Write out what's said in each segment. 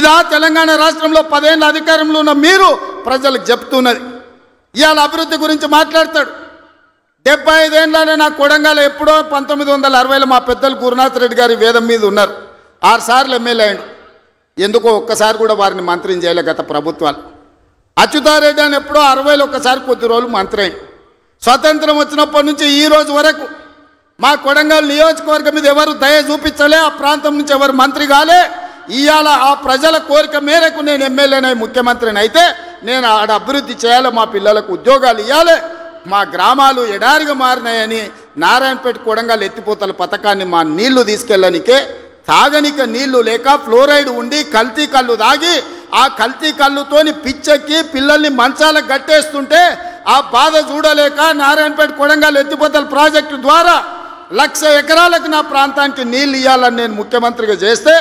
ఇదా తెలంగాణ రాష్ట్రంలో 10 ఏళ్ల అధికారంలో ఉన్న మీరు ప్రజలకు చెప్తున్నది. ఇవాళ అభివృద్ధి గురించి మాట్లాడతాడు. 75 ఏళ్ళనే నా కొడంగల్ ఎప్పుడో 1960లో మా పెద్దలు గురునాథ్ రెడ్డి గారి వేదం మీద ఉన్నారు. 6 సార్లు ఎమ్మెల్యే అయ్యాడు. ఎందుకో ఒక్కసారి కూడా వారిని మంత్రిని చేయలే గత ప్రభుత్వాలు. అచ్యుతారెడ్డి అని ఎప్పుడో 60లో ఒక్కసారి కొద్ది రోజులు మంత్రి అయ్యాడు. స్వతంత్రం వచ్చినప్పటి నుంచి ఈ రోజు వరకు మా కొడంగల్ నియోజకవర్గం మీద ఎవరు దయ చూపించలే, ఆ ప్రాంతం నుంచి ఎవరు మంత్రి కాలే. ఇవాళ ఆ ప్రజల కోరిక మేరకు నేను ఎమ్మెల్యేనై ముఖ్యమంత్రిని అయితే నేను ఆడ అభివృద్ధి చేయాలి, మా పిల్లలకు ఉద్యోగాలు ఇవ్వాలి, మా గ్రామాలు ఎడారిగా మారినాయని నారాయణపేట కొడంగల్ ఎత్తిపోతల పథకాన్ని మా నీళ్లు తీసుకెళ్ళనికే తాగనిక నీళ్లు లేక ఫ్లోరైడ్ ఉండి కల్తీ కళ్ళు తాగి ఆ కల్తీ కళ్ళుతోని పిచ్చెక్కి పిల్లల్ని మంచాలకు గట్టేస్తుంటే ఆ బాధ చూడలేక నారాయణపేట కొడంగల్ ఎత్తిపోతల ప్రాజెక్టు ద్వారా 1,00,000 ఎకరాలకు నా ప్రాంతానికి నీళ్ళు ఇవ్వాలని నేను ముఖ్యమంత్రిగా చేస్తే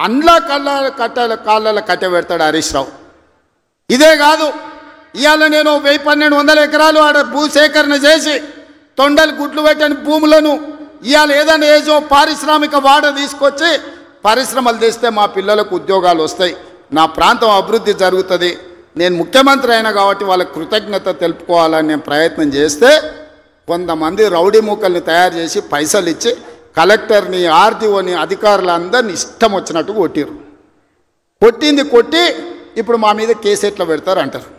అండ్ల కాళ్ళ కట్టబెడతాడు హరీష్ రావు. ఇదే కాదు, ఇవాళ నేను 1,000-1,200 ఎకరాలు ఆడ భూసేకరణ చేసి తొండలు గుడ్లు పెట్టని భూములను ఇవాళ ఏదైనా ఏజో పారిశ్రామిక వాడ తీసుకొచ్చి పరిశ్రమలు తెస్తే మా పిల్లలకు ఉద్యోగాలు వస్తాయి, నా ప్రాంతం అభివృద్ధి జరుగుతుంది. నేను ముఖ్యమంత్రి అయినా కాబట్టి వాళ్ళకి కృతజ్ఞత తెలుపుకోవాలని నేను ప్రయత్నం చేస్తే కొంతమంది రౌడీ మూకల్ని తయారు చేసి పైసలు ఇచ్చి కలెక్టర్ని ఆర్టీఓని అధికారులందరినీ ఇష్టం వచ్చినట్టు కొట్టిరు. కొట్టి ఇప్పుడు మా మీద కేసు ఎట్లా పెడతారు అంటారు.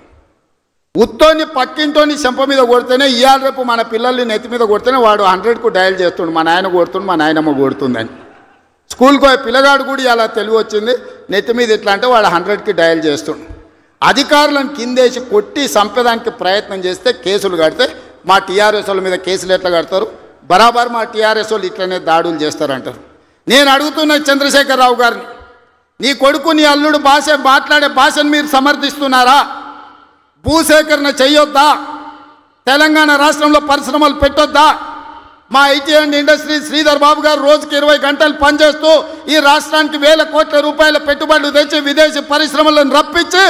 ఉత్తోని పక్కింటోని చెంప మీద కొడితేనే ఇవాళ రేపు మన పిల్లల్ని నెత్తి మీద కొడితేనే వాడు 100కు డయల్ చేస్తుండు, మా నాయన కొడుతుండు, మా నాయనమ్మ కొడుతుందని. స్కూల్కి పోయే పిల్లగాడు కూడా ఇలా తెలివి వచ్చింది, నెత్తి మీద ఇట్లా అంటే వాడు 100కి డయల్ చేస్తుండు. అధికారులను కిందేసి కొట్టి చంపేదానికి ప్రయత్నం చేస్తే కేసులు కడితే మా టీఆర్ఎస్ వాళ్ళ మీద కేసులు ఎట్లా కడతారు, బరాబర్ మా టీఆర్ఎస్ వాళ్ళు ఇట్లనే దాడులు చేస్తారంటారు. నేను అడుగుతున్న చంద్రశేఖరరావు గారిని, నీ కొడుకు నీ అల్లుడు మాట్లాడే భాషను మీరు సమర్థిస్తున్నారా? భూసేకరణ చేయొద్దా? తెలంగాణ రాష్ట్రంలో పరిశ్రమలు పెట్టొద్దా? మా IT and industry Sridhar Babu గారు రోజుకి 20 గంటలు పనిచేస్తూ ఈ రాష్ట్రానికి 1,000 కోట్ల రూపాయల పెట్టుబడులు తెచ్చి విదేశీ పరిశ్రమలను రప్పించి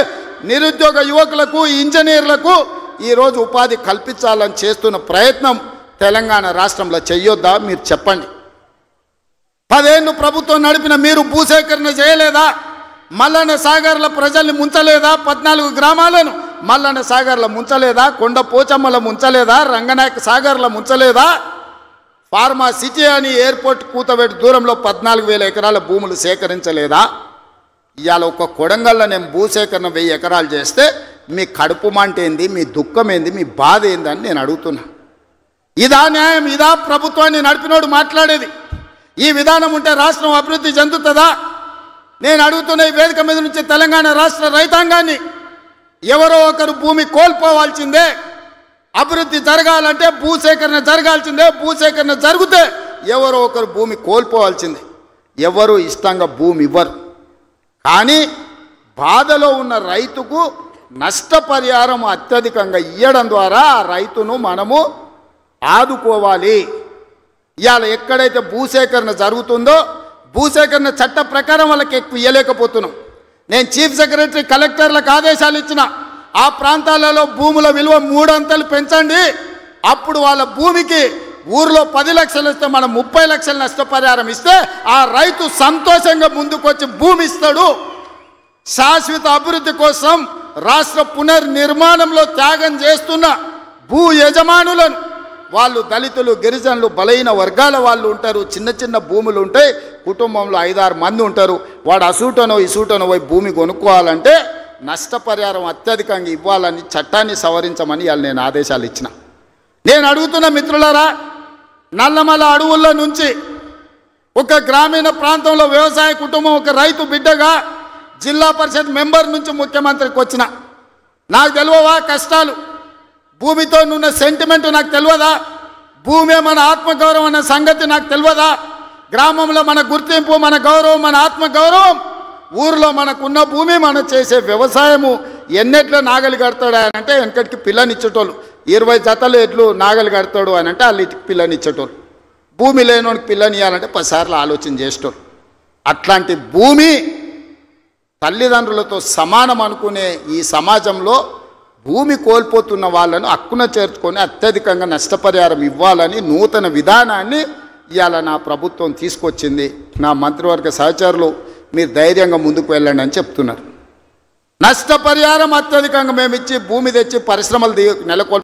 నిరుద్యోగ యువకులకు ఇంజనీర్లకు ఈరోజు ఉపాధి కల్పించాలని చేస్తున్న ప్రయత్నం తెలంగాణ రాష్ట్రంలో చెయ్యొద్దా? మీరు చెప్పండి. 10 ఏళ్ళు ప్రభుత్వం నడిపిన మీరు భూసేకరణ చేయలేదా? మల్లన్న సాగర్ల ప్రజల్ని ముంచలేదా? 14 గ్రామాలను మల్లన్న సాగర్ల ముంచలేదా? కొండ పోచమ్మల ముంచలేదా? రంగనాయక సాగర్ల ముంచలేదా? ఫార్మా సిటీ అని ఎయిర్పోర్ట్ కూతబెట్టి దూరంలో 14,000 ఎకరాల భూములు సేకరించలేదా? ఇవాళ ఒక కొడంగల్లో నేను భూసేకరణ 1000 ఎకరాలు చేస్తే మీ కడుపు మంట ఏంది, మీ దుఃఖం ఏంది, మీ బాధ ఏందని నేను అడుగుతున్నా. ఇదా న్యాయం? ఇదా ప్రభుత్వాన్ని నడిపినోడు మాట్లాడేది? ఈ విధానం ఉంటే రాష్ట్రం అభివృద్ధి చెందుతుందా? నేను అడుగుతున్న ఈ వేదిక మీద నుంచి తెలంగాణ రాష్ట్ర రైతాంగాన్ని, ఎవరో ఒకరు భూమి కోల్పోవాల్సిందే. అభివృద్ధి జరగాలంటే భూసేకరణ జరగాల్సిందే. భూసేకరణ జరిగితే ఎవరో ఒకరు భూమి కోల్పోవాల్సిందే. ఎవరు ఇష్టంగా భూమి ఇవ్వరు. కానీ బాధలో ఉన్న రైతుకు నష్టపరిహారం అత్యధికంగా ఇవ్వడం ద్వారా ఆ రైతును మనము ఆదుకోవాలి. ఇవాళ ఎక్కడైతే భూసేకరణ జరుగుతుందో భూసేకరణ చట్ట ప్రకారం వాళ్ళకి ఎక్కువ ఇవ్వలేకపోతున్నాం. నేను చీఫ్ సెక్రటరీ కలెక్టర్లకు ఆదేశాలు ఇచ్చిన, ఆ ప్రాంతాలలో భూముల విలువ 3 అంతలు పెంచండి. అప్పుడు వాళ్ళ భూమికి ఊర్లో 10 లక్షలు ఇస్తే మనం 30 లక్షల నష్టపరిహారం ఇస్తే ఆ రైతు సంతోషంగా ముందుకొచ్చి భూమి ఇస్తాడు. శాశ్వత అభివృద్ధి కోసం రాష్ట్ర పునర్నిర్మాణంలో త్యాగం చేస్తున్న భూ యజమానులను, వాళ్ళు దళితులు, గిరిజనులు, బలహీన వర్గాల వాళ్ళు ఉంటారు. చిన్న చిన్న భూములు ఉంటాయి, కుటుంబంలో 5-6 మంది ఉంటారు. వాడు అసూటనో ఇసూటనో పోయి భూమి కొనుక్కోవాలంటే నష్టపరిహారం అత్యధికంగా ఇవ్వాలని చట్టాన్ని సవరించమని వాళ్ళు నేను ఆదేశాలు ఇచ్చిన. నేను అడుగుతున్న మిత్రులారా, నల్లమల అడవుల్లో నుంచి ఒక గ్రామీణ ప్రాంతంలో వ్యవసాయ కుటుంబం, ఒక రైతు బిడ్డగా జిల్లా పరిషత్ మెంబర్ నుంచి ముఖ్యమంత్రికి వచ్చిన, నాకు తెలియవా కష్టాలు? భూమితో ఉన్న సెంటిమెంట్ నాకు తెలియదా? భూమే మన ఆత్మగౌరవం అనే సంగతి నాకు తెలియదా? గ్రామంలో మన గుర్తింపు, మన గౌరవం, మన ఆత్మగౌరవం, ఊరిలో మనకున్న భూమి, మనం చేసే వ్యవసాయము. ఎన్నెట్లో నాగలి కడతాడు అని అంటే వెనకటికి పిల్లనిచ్చేటోళ్ళు, 20 జతలు ఎట్లు నాగలి కడతాడు అని అంటే వాళ్ళు ఇటుకి పిల్లనిచ్చేటోళ్ళు. భూమి లేనోడికి పిల్లని ఇవ్వాలంటే 10 సార్లు ఆలోచన చేసేటోళ్ళు. అట్లాంటి భూమి తల్లిదండ్రులతో సమానం అనుకునే ఈ సమాజంలో భూమి కోల్పోతున్న వాళ్ళను హక్కున చేర్చుకొని అత్యధికంగా నష్టపరిహారం ఇవ్వాలని నూతన విధానాన్ని ఇవాళ నా ప్రభుత్వం తీసుకొచ్చింది. నా మంత్రివర్గ సహచరులు మీరు ధైర్యంగా ముందుకు వెళ్ళండి అని చెప్తున్నారు. నష్టపరిహారం అత్యధికంగా మేము ఇచ్చి భూమి తెచ్చి పరిశ్రమలు నెలకొల్పి